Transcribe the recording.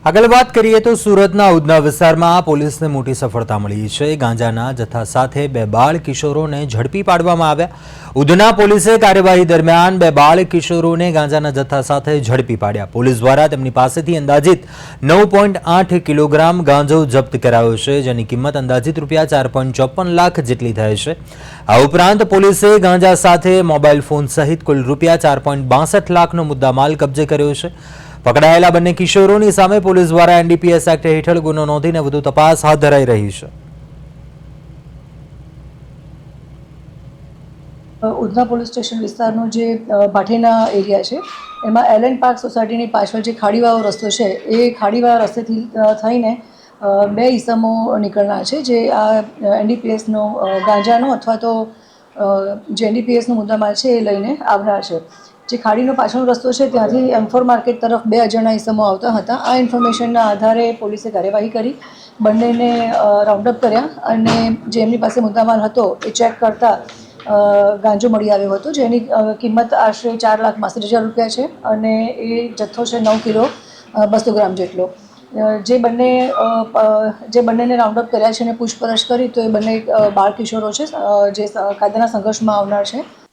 આગળ વાત કરીએ તો સુરતના ઉધના વિસ્તારમાં પોલીસને મોટી સફળતા મળી છે। ગાંજાના જથ્થા સાથે બે બાળ કિશોરોને ઝડપી પાડવામાં આવ્યા। ઉધના પોલીસે કાર્યવાહી દરમિયાન બે બાળ કિશોરોને ગાંજાના જથ્થા સાથે ઝડપી પાડ્યા। પોલીસ દ્વારા તેમની પાસેથી અંદાજિત 9.8 કિલોગ્રામ ગાંજો જપ્ત કરાયો છે, જેની કિંમત અંદાજિત રૂપિયા 4.54 લાખ જેટલી થાય છે। આ ઉપરાંત પોલીસે ગાંજા સાથે મોબાઈલ ફોન સહિત કુલ રૂપિયા 4.62 લાખનો મુદ્દામાલ કબજે કર્યો છે। પકડાયેલા બંને કિશોરોની સામે પોલીસ દ્વારા એનડીપીએસ એક્ટ હેઠળ ગુનો નોંધીને વધુ તપાસ હાથ ધરાઈ રહી છે। ઉધના પોલીસ સ્ટેશન વિસ્તારનો જે ભાઠીના એરિયા છે એમાં એલએન પાર્ક સોસાયટીની પાછળ જે ખાડીવાળો રસ્તો છે એ ખાડીવાળા રસ્તેથી થઈને બે ઈસમો નીકળનાર છે, જે આ એનડીપીએસનો ગાંજાનો અથવા તો જે એનડીપીએસનો મુદ્દામાલ છે એ લઈને આવનાર છે। જે ખાડીનો પાછળનો રસ્તો છે ત્યાંથી M4 માર્કેટ તરફ બે અજાણ્યા ઈસમો આવતા હતા। આ ઇન્ફોર્મેશનના આધારે પોલીસે કાર્યવાહી કરી બંનેને રાઉન્ડઅપ કર્યા અને જે એમની પાસે મુદ્દામાલ હતો એ ચેક કરતા ગાંજો મળી આવ્યો હતો, જેની કિંમત આશરે 4,62,000 રૂપિયા છે અને એ જથ્થો છે 9 કિલો 200 ગ્રામ જેટલો। જે બંનેને રાઉન્ડઅપ કર્યા છે અને પૂછપરછ કરી તો એ બંને બાળ કિશોરો છે, જે કાયદાના સંઘર્ષમાં આવનાર છે।